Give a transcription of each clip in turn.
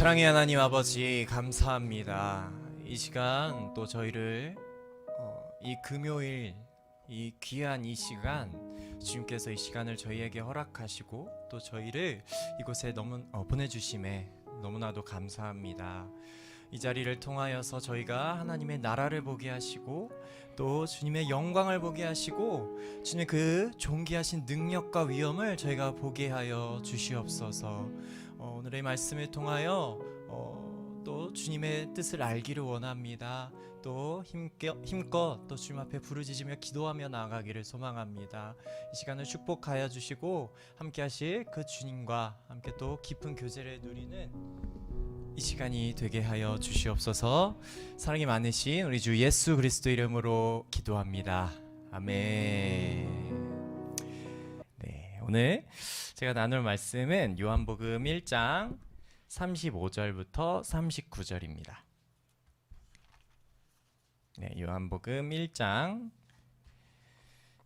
사랑의 하나님 아버지 감사합니다. 이 시간 또 저희를 이 금요일 이 귀한 이 시간 주님께서 이 시간을 저희에게 허락하시고 또 저희를 이곳에 보내주심에 너무나도 감사합니다. 이 자리를 통하여서 저희가 하나님의 나라를 보게 하시고 또 주님의 영광을 보게 하시고 주님의 그 존귀하신 능력과 위엄을 저희가 보게 하여 주시옵소서. 오늘의 말씀을 통하여 또 주님의 뜻을 알기를 원합니다. 또 힘껏 또 주님 앞에 부르짖으며 기도하며 나아가기를 소망합니다. 이 시간을 축복하여 주시고 함께 하실 그 주님과 함께 또 깊은 교제를 누리는 이 시간이 되게 하여 주시옵소서. 사랑이 많으신 우리 주 예수 그리스도 이름으로 기도합니다. 아멘. 네, 오늘 제가 나눌 말씀은 요한복음 1장 35절부터 39절입니다. 네, 요한복음 1장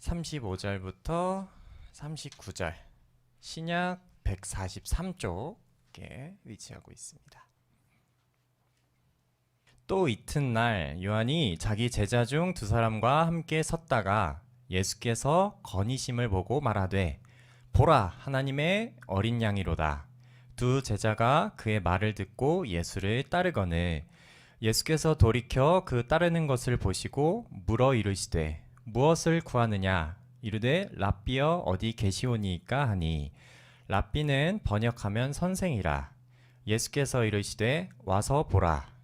35절부터 39절, 신약 143쪽에 위치하고 있습니다. 또 이튿날 요한이 자기 제자 중 두 사람과 함께 섰다가 예수께서 건의심을 보고 말하되 보라, 하나님의 어린 양이로다. 두 제자가 그의 말을 듣고 예수를 따르거늘 예수께서 돌이켜 그 따르는 것을 보시고 물어 이르시되 무엇을 구하느냐? 이르되 랍비여 어디 계시오니이까 하니 랍비는 번역하면 선생이라. 예수께서 이르시되 와서 보라.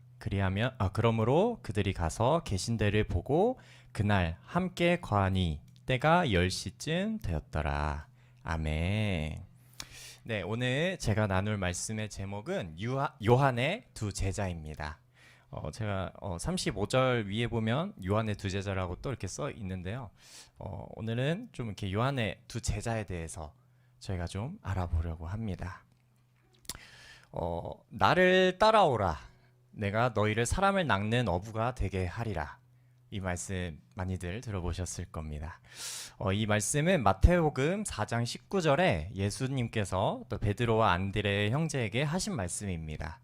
그러므로 그들이 가서 계신 데를 보고 그날 함께 거하니 때가 10시쯤 되었더라. 아멘. 네, 오늘 제가 나눌 말씀의 제목은 요한의 두 제자입니다. 제가 35절 위에 보면 요한의 두 제자라고 또 이렇게 써 있는데요. 오늘은 좀 이렇게 요한의 두 제자에 대해서 저희가 좀 알아보려고 합니다. 나를 따라오라. 내가 너희를 사람을 낚는 어부가 되게 하리라. 이 말씀 많이들 들어보셨을 겁니다. 이 말씀은 마태복음 4장 19절에 예수님께서 또 베드로와 안드레의 형제에게 하신 말씀입니다.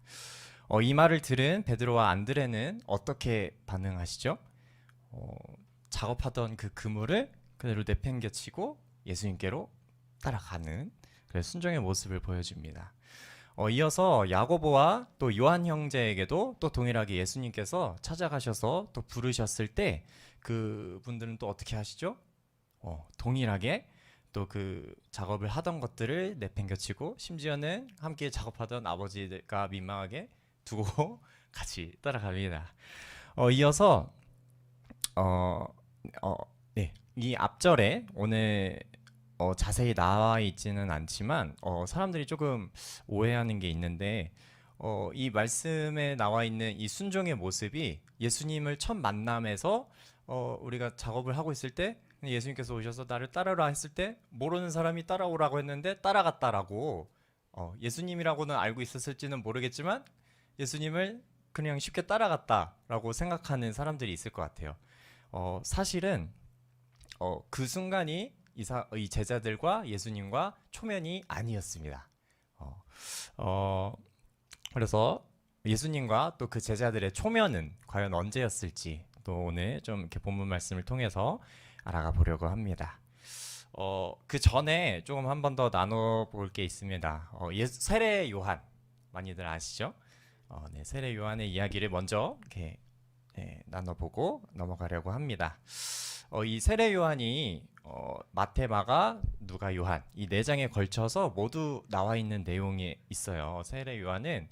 이 말을 들은 베드로와 안드레는 어떻게 반응하시죠? 작업하던 그 그물을 그대로 내팽개치고 예수님께로 따라가는 그런 순종의 모습을 보여줍니다. 이어서 야고보와 또 요한 형제에게도 또 동일하게 예수님께서 찾아가셔서 또 부르셨을 때 그분들은 또 어떻게 하시죠? 동일하게 또 그 작업을 하던 것들을 내팽겨치고 심지어는 함께 작업하던 아버지가 민망하게 두고 같이 따라갑니다. 이어서 네, 이 앞절에 오늘 자세히 나와 있지는 않지만 사람들이 조금 오해하는 게 있는데 이 말씀에 나와 있는 이 순종의 모습이 예수님을 첫 만남에서 우리가 작업을 하고 있을 때 예수님께서 오셔서 나를 따르라 했을 때 모르는 사람이 따라오라고 했는데 따라갔다라고 예수님이라고는 알고 있었을지는 모르겠지만 예수님을 그냥 쉽게 따라갔다라고 생각하는 사람들이 있을 것 같아요. 사실은 그 순간이 이 제자들과 예수님과 초면이 아니었습니다. 그래서 예수님과 또 그 제자들의 초면은 과연 언제였을지 또 오늘 좀 이렇게 본문 말씀을 통해서 알아가 보려고 합니다. 그 전에 조금 한 번 더 나눠볼 게 있습니다. 세례 요한 많이들 아시죠? 네, 세례 요한의 이야기를 먼저 이렇게 나눠보고 넘어가려고 합니다. 이 세례 요한이 마태, 마가, 누가, 요한 이 네 장에 걸쳐서 모두 나와 있는 내용이 있어요. 세례 요한은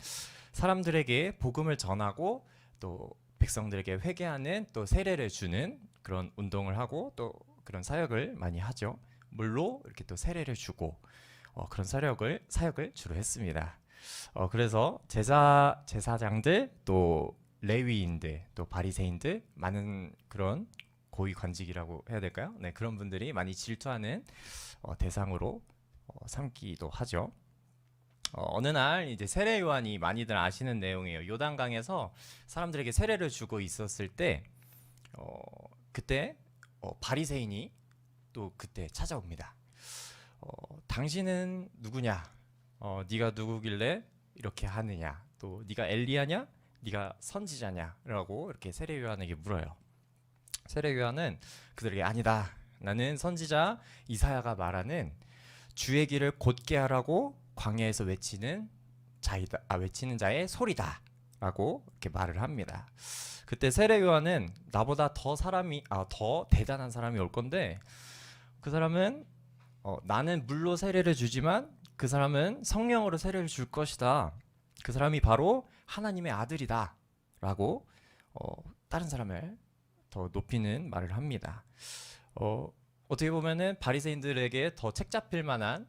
사람들에게 복음을 전하고 또 백성들에게 회개하는 또 세례를 주는 그런 운동을 하고 또 그런 사역을 많이 하죠. 물로 이렇게 또 세례를 주고 그런 사역을 주로 했습니다. 그래서 제사장들 또 레위인들 또 바리새인들 많은 그런 고위 관직이라고 해야 될까요? 네, 그런 분들이 많이 질투하는 대상으로 삼기도 하죠. 어느 날 이제 세례 요한이 많이들 아시는 내용이에요. 요단강에서 사람들에게 세례를 주고 있었을 때 그때 바리새인이 또 그때 찾아옵니다. 당신은 누구냐? 네가 누구길래 이렇게 하느냐? 또 네가 엘리야냐? 네가 선지자냐?라고 이렇게 세례 요한에게 물어요. 세례 요한은 그들에게 아니다. 나는 선지자 이사야가 말하는 주의 길을 곧게 하라고 광야에서 외치는 외치는 자의 소리다라고 이렇게 말을 합니다. 그때 세례 요한은 나보다 더 대단한 사람이 올 건데 그 사람은 나는 물로 세례를 주지만 그 사람은 성령으로 세례를 줄 것이다. 그 사람이 바로 하나님의 아들이다라고 다른 사람을 더 높이는 말을 합니다. 어떻게 보면은 바리새인들에게 더 책 잡힐 만한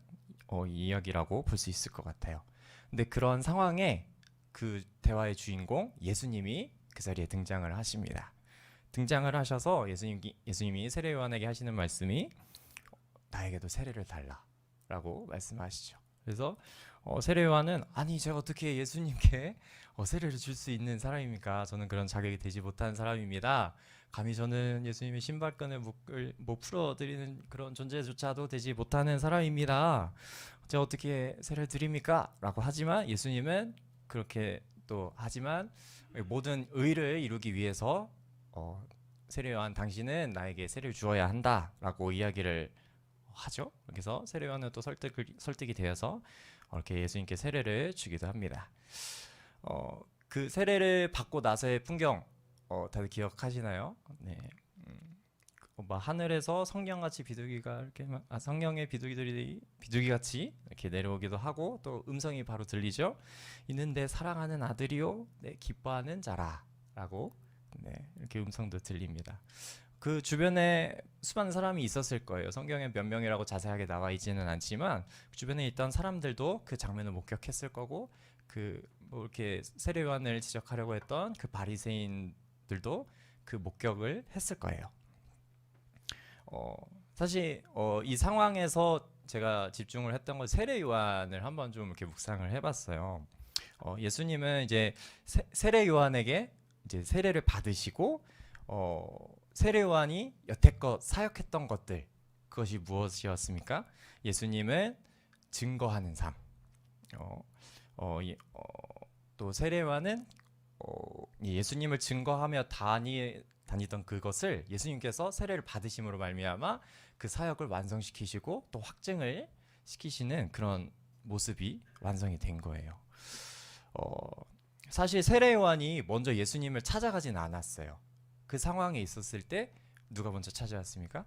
이야기라고 볼 수 있을 것 같아요. 근데 그런 상황에 그 대화의 주인공 예수님이 그 자리에 등장을 하십니다. 등장을 하셔서 예수님이 세례 요한에게 하시는 말씀이 나에게도 세례를 달라라고 말씀하시죠. 그래서 세례 요한은 아니 제가 어떻게 예수님께 세례를 줄 수 있는 사람입니까? 저는 그런 자격이 되지 못한 사람입니다. 감히 저는 예수님의 신발끈을 못 풀어드리는 그런 존재조차도 되지 못하는 사람입니다. 제가 어떻게 세례를 드립니까? 라고 하지만 예수님은 그렇게 또 하지만 모든 의를 이루기 위해서 세례 요한 당신은 나에게 세례를 주어야 한다라고 이야기를 하죠. 그래서 세례 요한은 또 설득이 되어서 이렇게 예수님께 세례를 주기도 합니다. 그 세례를 받고 나서의 풍경 다들 기억하시나요? 네. 하늘에서 성령같이 비둘기가 이렇게 성령의 비둘기같이 이렇게 내려오기도 하고 또 음성이 바로 들리죠. 이는 내 사랑하는 아들이요 내 기뻐하는 자라라고 이렇게 음성도 들립니다. 그 주변에 수많은 사람이 있었을 거예요. 성경에 몇 명이라고 자세하게 나와 있지는 않지만 주변에 있던 사람들도 그 장면을 목격했을 거고 이렇게 세례 요한을 지적하려고 했던 그 바리새인들도 그 목격을 했을 거예요. 사실 이 상황에서 제가 집중을 했던 건 세례 요한을 한번 좀 이렇게 묵상을 해봤어요. 예수님은 이제 세례 요한에게 이제 세례를 받으시고 세례 요한이 여태껏 사역했던 것들 그것이 무엇이었습니까? 예수님을 증거하는 삶. 또 세례 요한은 예수님을 증거하며 다니던 그것을 예수님께서 세례를 받으심으로 말미암아 그 사역을 완성시키시고 또 확증을 시키시는 그런 모습이 완성이 된 거예요. 사실 세례 요한이 먼저 예수님을 찾아가진 않았어요. 그 상황에 있었을 때 누가 먼저 찾아왔습니까?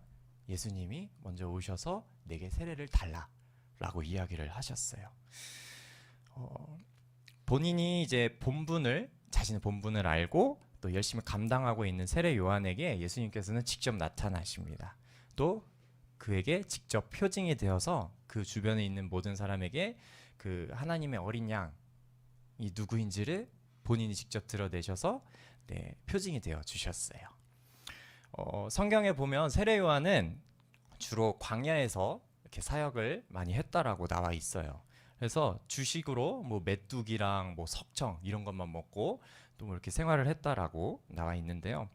예수님이 먼저 오셔서 내게 세례를 달라라고 이야기를 하셨어요. 본인이 이제 자신의 본분을 알고 또 열심히 감당하고 있는 세례 요한에게 예수님께서는 직접 나타나십니다. 또 그에게 직접 표징이 되어서 그 주변에 있는 모든 사람에게 그 하나님의 어린 양이 누구인지를 본인이 직접 드러내셔서 표징이 되어 주셨어요. 성경에 보면 세례 요한은 주로 광야에서 이렇게 사역을 많이 했다라고 나와 있어요. 그래서 주식으로 메뚜기랑 석청 이런 것만 먹고 또 이렇게 생활을 했다라고 나와 있는데요.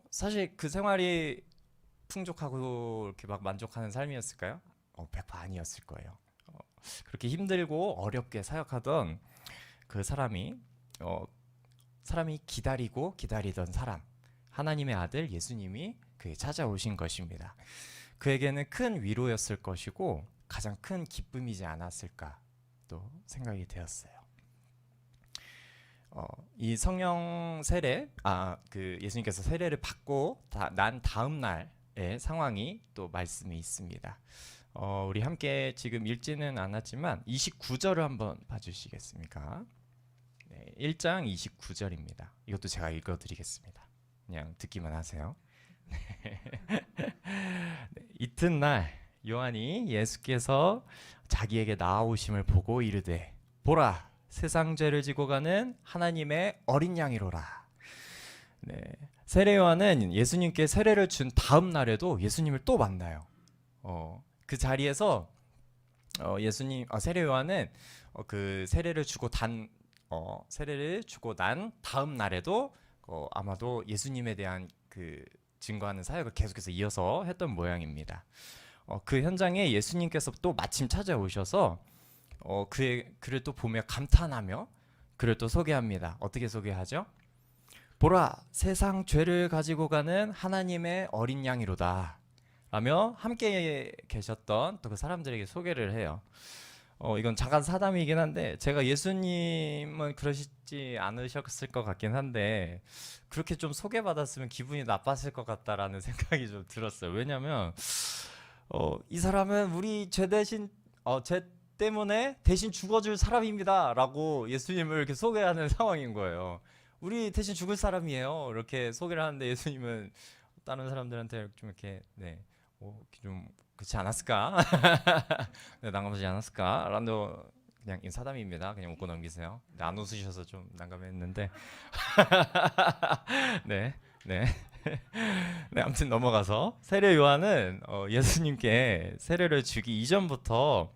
사실 그 생활이 풍족하고 이렇게 막 만족하는 삶이었을까요? 100% 아니었을 거예요. 그렇게 힘들고 어렵게 사역하던 그 사람이 기다리고 기다리던 사람, 하나님의 아들 예수님이 그에 찾아오신 것입니다. 그에게는 큰 위로였을 것이고 가장 큰 기쁨이지 않았을까 또 생각이 되었어요. 이 성령 세례, 그 예수님께서 세례를 받고 난 다음 날의 상황이 또 말씀이 있습니다. 우리 함께 지금 읽지는 않았지만 29절을 한번 봐주시겠습니까? 1장 29절입니다. 이것도 제가 읽어드리겠습니다. 그냥 듣기만 하세요. 이튿날 요한이 예수께서 자기에게 나아오심을 보고 이르되 보라 세상 죄를 지고 가는 하나님의 어린 양이로라. 세례 요한은 예수님께 세례를 준 다음 날에도 예수님을 또 만나요. 그 자리에서 세례 요한은 그 세례를 주고 난 다음 날에도 아마도 예수님에 대한 그 증거하는 사역을 계속해서 이어서 했던 모양입니다. 그 현장에 예수님께서 또 마침 찾아오셔서 그를 또 보며 감탄하며 그를 또 소개합니다. 어떻게 소개하죠? 보라, 세상 죄를 가지고 가는 하나님의 어린 양이로다 라며 함께 계셨던 또 그 사람들에게 소개를 해요. 이건 잠깐 사담이긴 한데 제가 예수님은 그러시지 않으셨을 것 같긴 한데 그렇게 좀 소개받았으면 기분이 나빴을 것 같다라는 생각이 좀 들었어요. 왜냐면 이 사람은 우리 죄 대신 죄 때문에 대신 죽어줄 사람입니다라고 예수님을 이렇게 소개하는 상황인 거예요. 우리 대신 죽을 사람이에요. 이렇게 소개를 하는데 예수님은 다른 사람들한테 좀 이렇게 좀 그렇지 않았을까? 네, 난감하지 않았을까? 라는 그냥 사담입니다. 그냥 웃고 넘기세요. 네, 안 웃으셔서 좀 난감했는데 네, 네. 네, 아무튼 넘어가서 세례 요한은 예수님께 세례를 주기 이전부터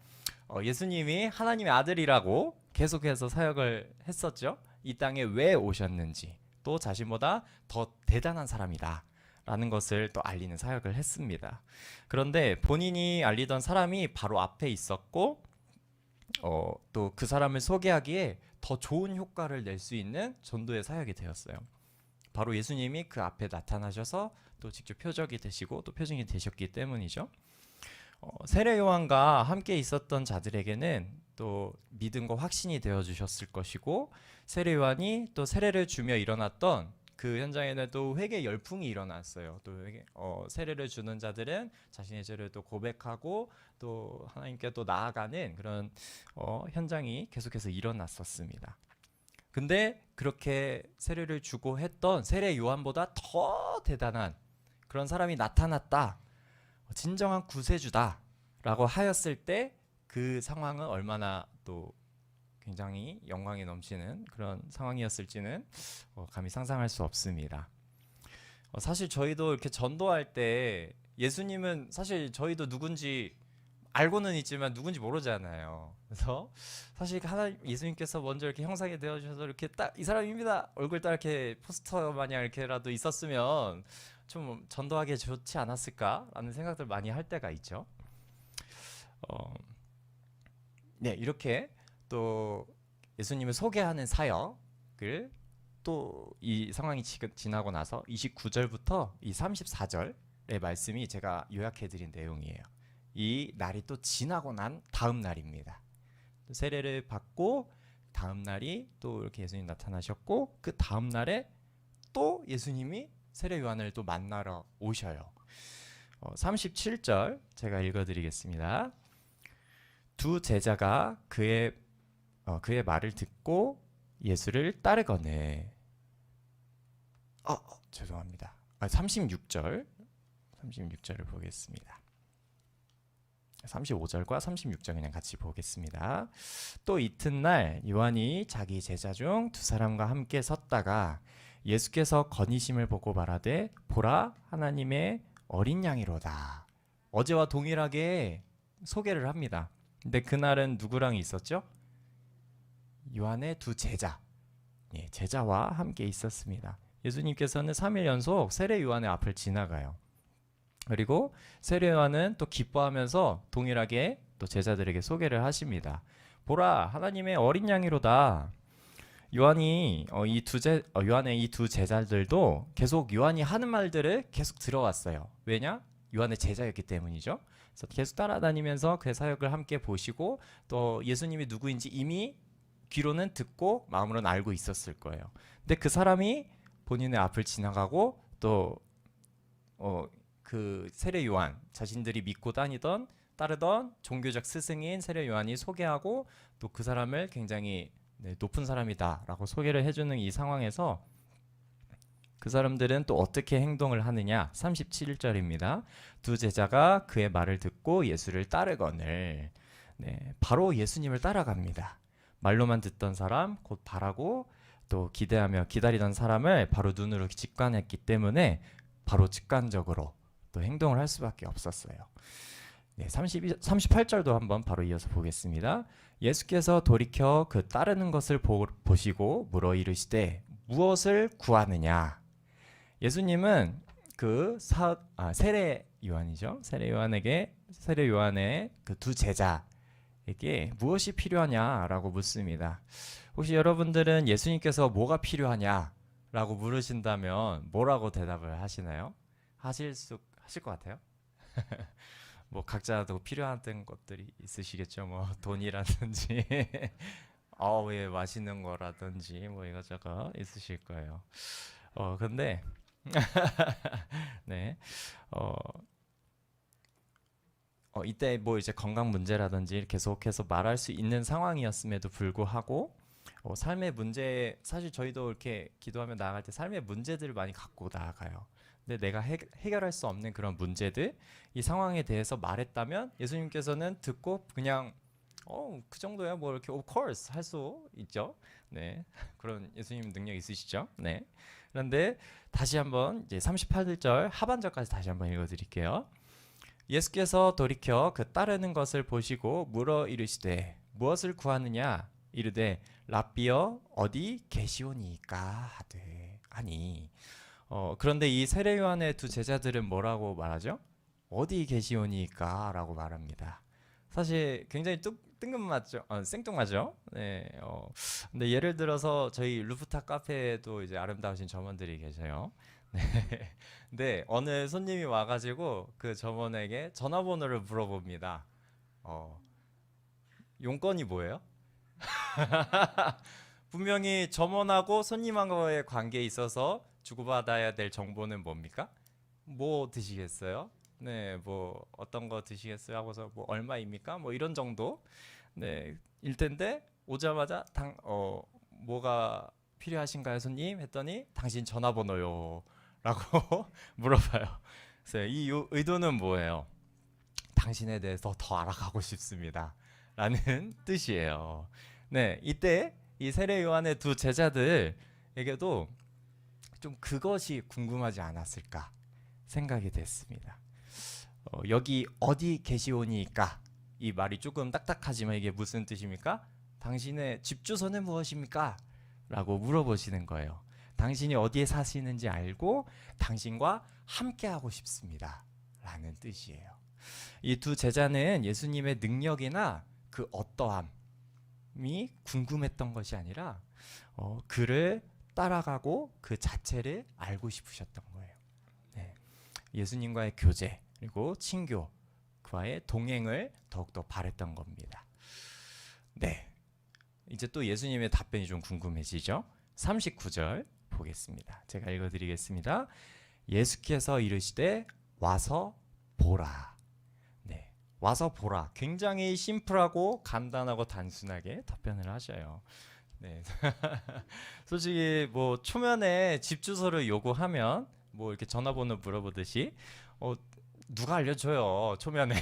예수님이 하나님의 아들이라고 계속해서 사역을 했었죠. 이 땅에 왜 오셨는지 또 자신보다 더 대단한 사람이다 라는 것을 또 알리는 사역을 했습니다. 그런데 본인이 알리던 사람이 바로 앞에 있었고 또 그 사람을 소개하기에 더 좋은 효과를 낼 수 있는 전도의 사역이 되었어요. 바로 예수님이 그 앞에 나타나셔서 또 직접 표적이 되시고 또 표징이 되셨기 때문이죠. 세례 요한과 함께 있었던 자들에게는 또 믿음과 확신이 되어 주셨을 것이고 세례 요한이 또 세례를 주며 일어났던 그 현장에는 또 회개 열풍이 일어났어요. 또 세례를 주는 자들은 자신의 죄를 또 고백하고 또 하나님께 또 나아가는 그런 현장이 계속해서 일어났었습니다. 근데 그렇게 세례를 주고 했던 세례 요한보다 더 대단한 그런 사람이 나타났다. 진정한 구세주다 라고 하였을 때 그 상황은 얼마나 또 굉장히 영광이 넘치는 그런 상황이었을지는 감히 상상할 수 없습니다. 사실 저희도 이렇게 전도할 때 예수님은 사실 저희도 누군지 알고는 있지만 누군지 모르잖아요. 그래서 사실 예수님께서 먼저 이렇게 형상이 되어 주셔서 이렇게 딱 이 사람입니다 얼굴 딱 이렇게 포스터 마냥 이렇게라도 있었으면 좀 전도하기 좋지 않았을까라는 생각들 많이 할 때가 있죠. 네, 이렇게 또 예수님을 소개하는 사역을 또 이 상황이 지나고 나서 29절부터 이 34절의 말씀이 제가 요약해드린 내용이에요. 이 날이 또 지나고 난 다음 날입니다. 세례를 받고 다음 날이 또 이렇게 예수님 나타나셨고 그 다음 날에 또 예수님이 세례 요한을 또 만나러 오셔요. 37절 제가 읽어드리겠습니다. 두 제자가 그의 말을 듣고 예수를 따르거늘. 죄송합니다. 36절을 보겠습니다. 35절과 36절 그냥 같이 보겠습니다. 또 이튿날 요한이 자기 제자 중 두 사람과 함께 섰다가 예수께서 건의심을 보고 말하되 보라 하나님의 어린 양이로다. 어제와 동일하게 소개를 합니다. 근데 그날은 누구랑 있었죠? 요한의 두 제자, 제자와 함께 있었습니다. 예수님께서는 3일 연속 세례 요한의 앞을 지나가요. 그리고 세례 요한은 또 기뻐하면서 동일하게 또 제자들에게 소개를 하십니다. 보라 하나님의 어린 양이로다. 요한의 이 두 제자들도 계속 요한이 하는 말들을 계속 들어왔어요. 왜냐? 요한의 제자였기 때문이죠. 그래서 계속 따라다니면서 그 사역을 함께 보시고 또 예수님이 누구인지 이미 귀로는 듣고 마음으로는 알고 있었을 거예요. 근데 그 사람이 본인의 앞을 지나가고 또 그 세례 요한, 자신들이 믿고 따르던 종교적 스승인 세례 요한이 소개하고 또 그 사람을 굉장히 높은 사람이다라고 소개를 해주는 이 상황에서 그 사람들은 또 어떻게 행동을 하느냐. 37절입니다. 두 제자가 그의 말을 듣고 예수를 따르거늘. 바로 예수님을 따라갑니다. 말로만 듣던 사람 곧 바라고 또 기대하며 기다리던 사람을 바로 눈으로 직관했기 때문에 바로 직관적으로 또 행동을 할 수밖에 없었어요. 38절도 한번 바로 이어서 보겠습니다. 예수께서 돌이켜 그 따르는 것을 보시고 물어 이르시되 무엇을 구하느냐. 예수님은 세례 요한의 그 두 제자에게 에게 무엇이 필요하냐라고 묻습니다. 혹시 여러분들은 예수님께서 뭐가 필요하냐라고 물으신다면 뭐라고 대답을 하시나요? 하실 것 같아요? 뭐 각자도 필요한 것들이 있으시겠죠. 뭐 돈이라든지 예, 맛있는 거라든지 뭐 이것저것 있으실 거예요. 근데 네. 어, 이때 뭐 이제 건강 문제라든지 계속해서 말할 수 있는 상황이었음에도 불구하고 삶의 문제, 사실 저희도 이렇게 기도하며 나아갈 때 삶의 문제들을 많이 갖고 나아가요. 근데 내가 해결할 수 없는 그런 문제들, 이 상황에 대해서 말했다면 예수님께서는 듣고 그냥 그 정도야 뭐 이렇게 of course 할 수 있죠. 네. 그런 예수님 능력 있으시죠? 네. 그런데 다시 한번 이제 38절 하반절까지 다시 한번 읽어 드릴게요. 예수께서 돌이켜 그 따르는 것을 보시고 물어 이르시되 무엇을 구하느냐 이르되 랍비여 어디 계시오니까 하되 하니 그런데 이 세례 요한의 두 제자들은 뭐라고 말하죠? 어디 계시오니까 라고 말합니다. 사실 굉장히 뜬금맞죠? 생뚱맞죠? 네, 근데 예를 들어서 저희 루프탑 카페에도 이제 아름다우신 점원들이 계세요. 네. 근데 어느 손님이 와가지고 그 점원에게 전화번호를 물어봅니다. 어, 용건이 뭐예요? 분명히 점원하고 손님하고의 관계에 있어서 주고받아야 될 정보는 뭡니까? 뭐 드시겠어요? 네, 뭐 어떤 거 드시겠어요? 하고서 뭐 얼마입니까? 뭐 이런 정도. 네, 일 텐데 오자마자 뭐가 필요하신가요, 손님? 했더니 당신 전화번호요. 라고 물어봐요. 그래서 이 의도는 뭐예요? 당신에 대해서 더 알아가고 싶습니다. 라는 뜻이에요. 네, 이때 이 세례 요한의 두 제자들에게도 좀 그것이 궁금하지 않았을까 생각이 됐습니다. 여기 어디 계시오니까 이 말이 조금 딱딱하지만 이게 무슨 뜻입니까? 당신의 집 주소는 무엇입니까? 라고 물어보시는 거예요. 당신이 어디에 사시는지 알고 당신과 함께하고 싶습니다. 라는 뜻이에요. 이 두 제자는 예수님의 능력이나 그 어떠함이 궁금했던 것이 아니라 그를 따라가고 그 자체를 알고 싶으셨던 거예요. 네. 예수님과의 교제 그리고 친교 그와의 동행을 더욱더 바랬던 겁니다. 네, 이제 또 예수님의 답변이 좀 궁금해지죠. 39절 보겠습니다. 제가 읽어드리겠습니다. 예수께서 이르시되 와서 보라. 네, 와서 보라. 굉장히 심플하고 간단하고 단순하게 답변을 하셔요. 네. 솔직히 뭐 초면에 집 주소를 요구하면 뭐 이렇게 전화번호 물어보듯이 누가 알려줘요 초면에.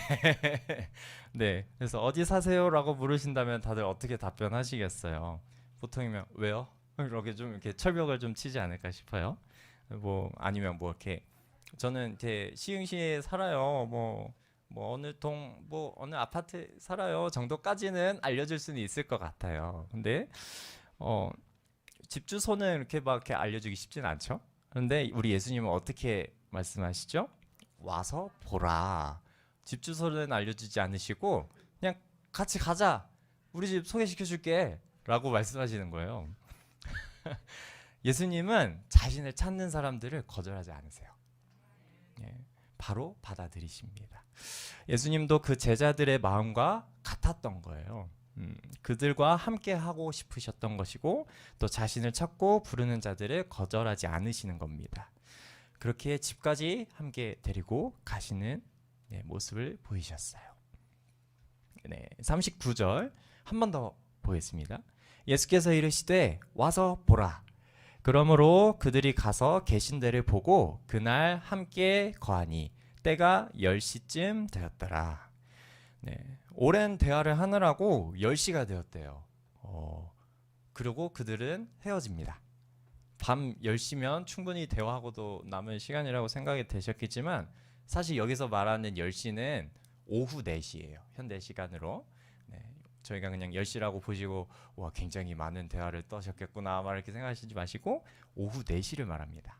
네, 그래서 어디 사세요라고 물으신다면 다들 어떻게 답변하시겠어요? 보통이면 왜요? 이렇게 좀 이렇게 철벽을 좀 치지 않을까 싶어요. 뭐 아니면 뭐 이렇게 저는 이렇게 시흥시에 살아요. 뭐 어느 동 뭐 어느 아파트 살아요 정도까지는 알려줄 수는 있을 것 같아요. 근데 어, 집 주소는 이렇게 막 이렇게 알려주기 쉽진 않죠. 그런데 우리 예수님은 어떻게 말씀하시죠? 와서 보라. 집 주소는 알려주지 않으시고 그냥 같이 가자. 우리 집 소개시켜줄게. 라고 말씀하시는 거예요. 예수님은 자신을 찾는 사람들을 거절하지 않으세요. 예, 바로 받아들이십니다. 예수님도 그 제자들의 마음과 같았던 거예요. 그들과 함께 하고 싶으셨던 것이고 또 자신을 찾고 부르는 자들을 거절하지 않으시는 겁니다. 그렇게 집까지 함께 데리고 가시는 모습을 보이셨어요. 네, 39절 한 번 더 보겠습니다. 예수께서 이르시되 와서 보라. 그러므로 그들이 가서 계신 데를 보고 그날 함께 거하니 때가 10시쯤 되었더라. 네, 오랜 대화를 하느라고 10시가 되었대요. 그리고 그들은 헤어집니다. 밤 10시면 충분히 대화하고도 남은 시간이라고 생각이 되셨겠지만 사실 여기서 말하는 10시는 오후 4시예요. 현대 시간으로. 네, 저희가 그냥 10시라고 보시고 와 굉장히 많은 대화를 떠셨겠구나 막 이렇게 생각하시지 마시고 오후 4시를 말합니다.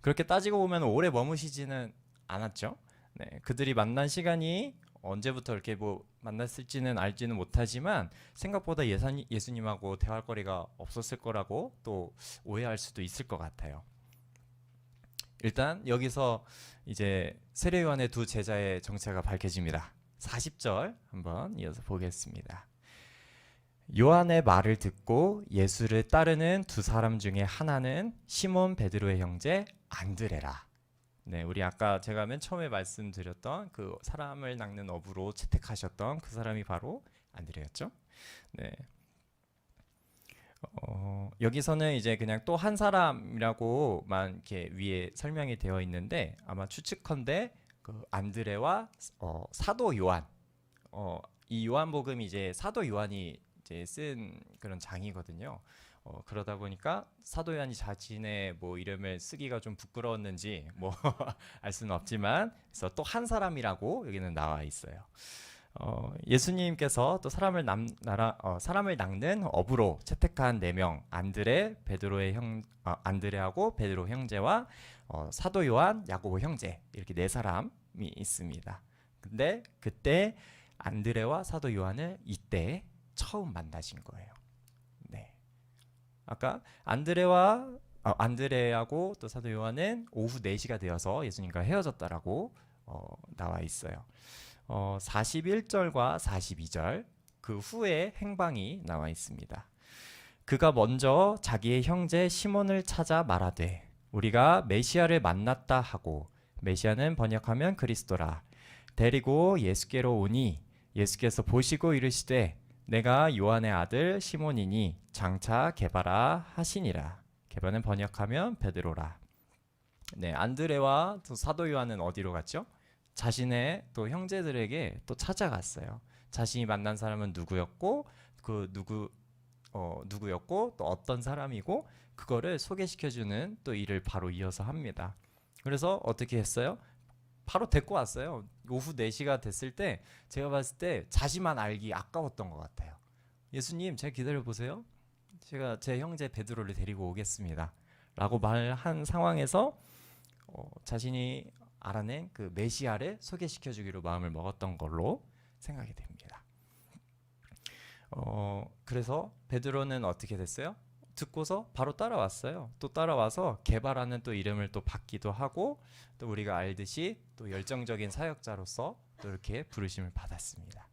그렇게 따지고 보면 오래 머무시지는 않았죠. 네, 그들이 만난 시간이 언제부터 이렇게 뭐 만났을지는 알지는 못하지만 생각보다 예수님하고 대화할 거리가 없었을 거라고 또 오해할 수도 있을 것 같아요. 일단 여기서 이제 세례 요한의 두 제자의 정체가 밝혀집니다. 40절 한번 이어서 보겠습니다. 요한의 말을 듣고 예수를 따르는 두 사람 중에 하나는 시몬 베드로의 형제 안드레라. 네, 우리 아까 제가 맨 처음에 말씀드렸던 그 사람을 낚는 어부로 채택하셨던 그 사람이 바로 안드레였죠. 네. 여기서는 이제 그냥 또 한 사람이라고만 이렇게 위에 설명이 되어 있는데 아마 추측컨대 그 안드레와 사도 요한, 이 요한복음이 이제 사도 요한이 이제 쓴 그런 장이거든요. 그러다 보니까 사도 요한이 자신의 뭐 이름을 쓰기가 좀 부끄러웠는지 뭐 알 수는 없지만 그래서 또 한 사람이라고 여기는 나와 있어요. 예수님께서 또 사람을 낚는 어부로 채택한 4명 안드레하고 베드로 형제와 사도 요한, 야고보 형제 이렇게 4사람이 있습니다. 근데 그때 안드레와 사도 요한을 이때 처음 만나신 거예요. 네. 아까 안드레하고 또 사도 요한은 오후 4시가 되어서 예수님과 헤어졌다라고 나와 있어요. 41절과 42절 그 후에 행방이 나와 있습니다. 그가 먼저 자기의 형제 시몬을 찾아 말하되 우리가 메시아를 만났다 하고, 메시아는 번역하면 그리스도라, 데리고 예수께로 오니 예수께서 보시고 이르시되 내가 요한의 아들 시몬이니 장차 게바라 하시니라. 게바는 번역하면 베드로라. 네, 안드레와 또 사도 요한은 어디로 갔죠? 자신의 또 형제들에게 또 찾아갔어요. 자신이 만난 사람은 누구였고 누구였고 또 어떤 사람이고 그거를 소개시켜주는 또 일을 바로 이어서 합니다. 그래서 어떻게 했어요? 바로 데리고 왔어요. 오후 4시가 됐을 때 제가 봤을 때 자신만 알기 아까웠던 것 같아요. 예수님, 제가 기다려보세요. 제가 제 형제 베드로를 데리고 오겠습니다 라고 말한 상황에서 자신이 알아낸 그 메시아를 소개시켜주기로 마음을 먹었던 걸로 생각이 됩니다. 그래서 베드로는 어떻게 됐어요? 듣고서 바로 따라왔어요. 또 따라와서 게바라는 또 이름을 또 받기도 하고, 또 우리가 알듯이 또 열정적인 사역자로서 또 이렇게 부르심을 받았습니다.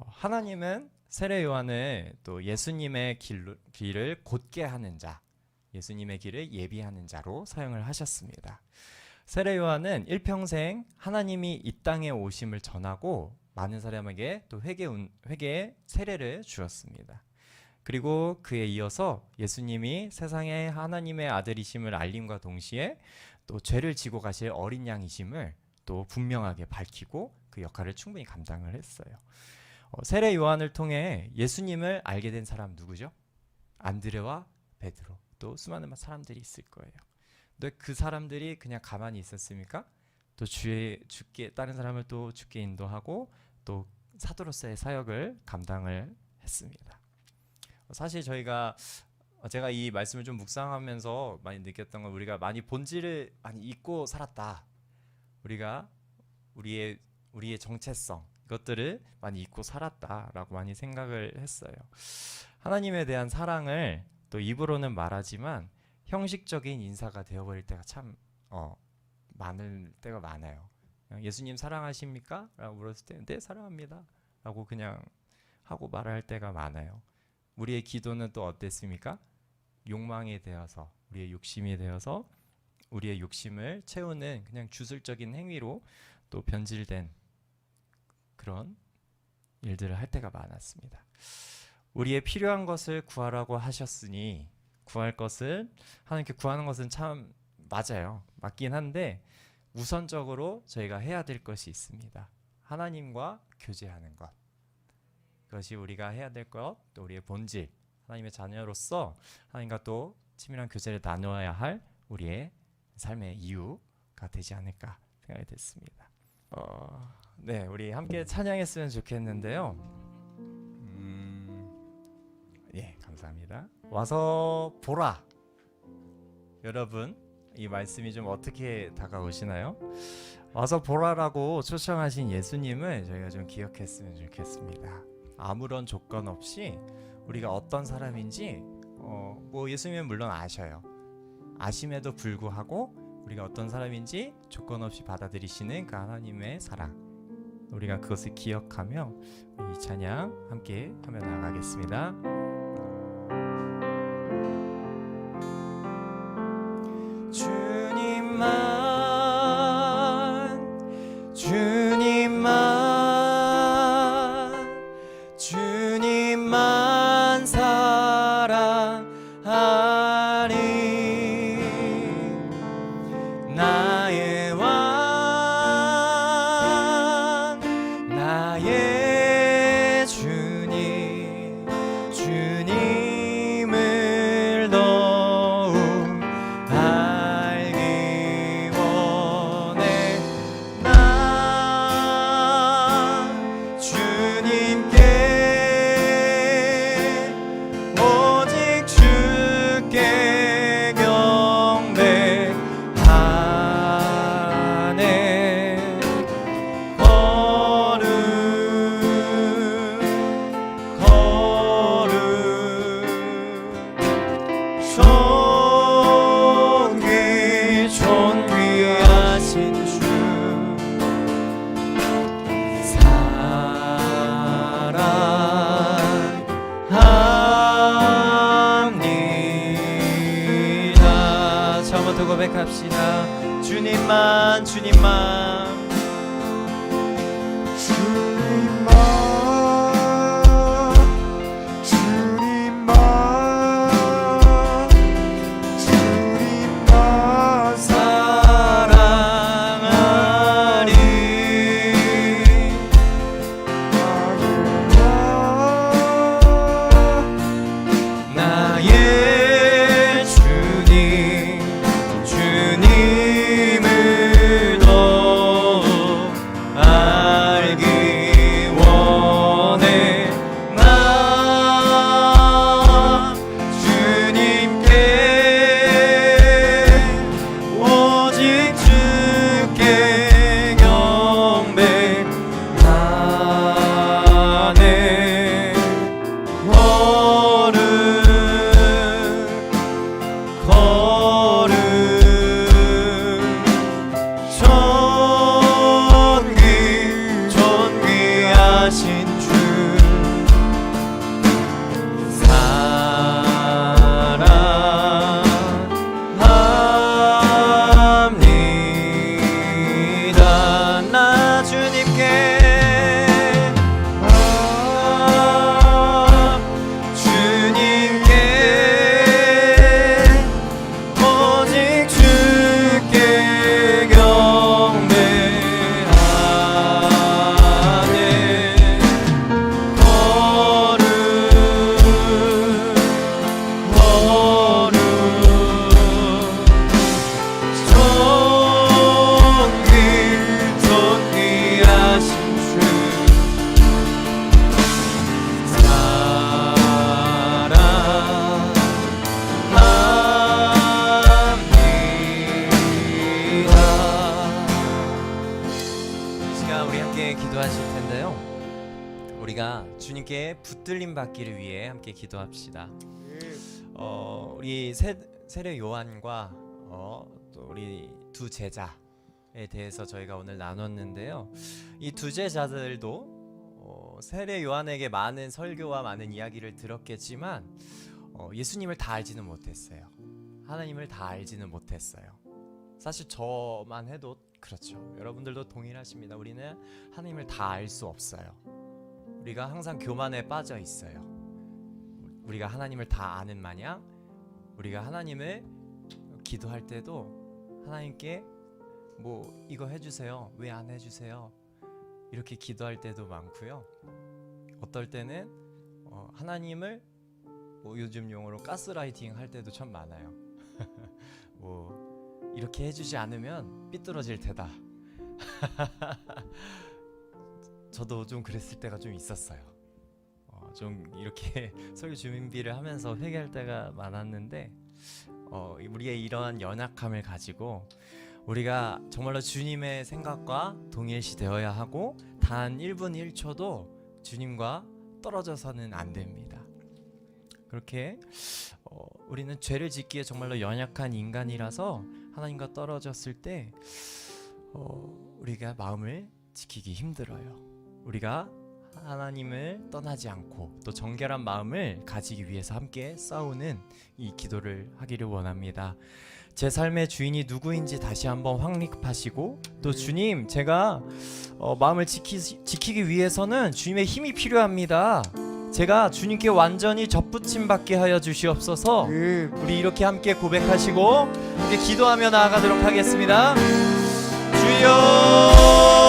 하나님은 세례 요한을 또 예수님의 길을 곧게 하는 자, 예수님의 길을 예비하는 자로 사용을 하셨습니다. 세례 요한은 일평생 하나님이 이 땅에 오심을 전하고 많은 사람에게 또 회개의 세례를 주었습니다. 그리고 그에 이어서 예수님이 세상에 하나님의 아들이심을 알림과 동시에 또 죄를 지고 가실 어린 양이심을 또 분명하게 밝히고 그 역할을 충분히 감당을 했어요. 세례 요한을 통해 예수님을 알게 된 사람 누구죠? 안드레와 베드로, 또 수많은 사람들이 있을 거예요. 근데 그 사람들이 그냥 가만히 있었습니까? 또 주께 다른 사람을 또 주께 인도하고 또 사도로서의 사역을 감당을 했습니다. 사실 제가 이 말씀을 좀 묵상하면서 많이 느꼈던 건, 우리가 많이 본질을 많이 잊고 살았다. 우리가 우리의 정체성, 이것들을 많이 잊고 살았다라고 많이 생각을 했어요. 하나님에 대한 사랑을 또 입으로는 말하지만 형식적인 인사가 되어버릴 때가 참 많을 때가 많아요. 예수님 사랑하십니까? 라고 물었을 때 네, 사랑합니다 라고 그냥 하고 말할 때가 많아요. 우리의 기도는 또 어땠습니까? 욕망에 대해서, 우리의 욕심이 되어서 우리의 욕심을 채우는 그냥 주술적인 행위로 또 변질된 그런 일들을 할 때가 많았습니다. 우리의 필요한 것을 구하라고 하셨으니 구할 것을 하나님께 구하는 것은 참 맞아요. 맞긴 한데 우선적으로 저희가 해야 될 것이 있습니다. 하나님과 교제하는 것. 그것이 우리가 해야 될 것, 또 우리의 본질, 하나님의 자녀로서 하나님과 또 친밀한 교제를 나누어야 할 우리의 삶의 이유가 되지 않을까 생각이 됐습니다. 네, 우리 함께 찬양했으면 좋겠는데요. 예, 감사합니다. 와서 보라. 여러분, 이 말씀이 좀 어떻게 다가오시나요? 와서 보라라고 초청하신 예수님을 저희가 좀 기억했으면 좋겠습니다. 아무런 조건 없이 우리가 어떤 사람인지 뭐 예수님은 물론 아셔요. 아심에도 불구하고 우리가 어떤 사람인지 조건 없이 받아들이시는 그 하나님의 사랑, 우리가 그것을 기억하며 이 찬양 함께 하며 나가겠습니다. 주님만 사랑하리. 나의 왕, 나의 주님, 주님을 더욱 알기 원해. 나 주님께 오직 주께 경배하네. 거룩 존귀하신 주 사랑합니다. 처음부터 고백합시다. 주님만 사랑하리. 나의 주님, 주님을 더욱 알기 원해. 나 주님께 오직 주께 경배하네. 거룩 존귀하신 주 사랑합니다. 나 주님께 오직 주께 경배하네. 거룩 존귀하신 주 시간 우리 함께 기도하실 텐데요. 우리가 주님께 붙들림 받기를 위해 함께 기도합시다. 우리 세례 요한과 또 우리 두 제자에 대해서 저희가 오늘 나눴는데요. 이 두 제자들도 세례 요한에게 많은 설교와 많은 이야기를 들었겠지만 예수님을 다 알지는 못했어요. 하나님을 다 알지는 못했어요. 사실 저만 해도 그렇죠. 여러분들도 동일하십니다. 우리는 하나님을 다 알 수 없어요. 우리가 항상 교만에 빠져 있어요. 우리가 하나님을 다 아는 마냥 우리가 하나님을 기도할 때도 하나님께 뭐 이거 해주세요, 왜 안 해주세요, 이렇게 기도할 때도 많고요. 어떨 때는 하나님을 뭐 요즘 용어로 가스라이팅 할 때도 참 많아요. 뭐 이렇게 해주지 않으면 삐뚤어질 테다. 저도 좀 그랬을 때가 좀 있었어요. 좀 이렇게 설교 준비를 하면서 회개할 때가 많았는데 우리의 이러한 연약함을 가지고 우리가 정말로 주님의 생각과 동일시 되어야 하고 단 1분 1초도 주님과 떨어져서는 안 됩니다. 그렇게 우리는 죄를 짓기에 정말로 연약한 인간이라서 하나님과 떨어졌을 때 우리가 마음을 지키기 힘들어요. 우리가 하나님을 떠나지 않고 또 정결한 마음을 가지기 위해서 함께 싸우는 이 기도를 하기를 원합니다. 제 삶의 주인이 누구인지 다시 한번 확립하시고 또 주님, 제가 마음을 지키기 위해서는 주님의 힘이 필요합니다. 제가 주님께 완전히 접붙임 받게 하여 주시옵소서. 우리 이렇게 함께 고백하시고 함께 기도하며 나아가도록 하겠습니다. 주여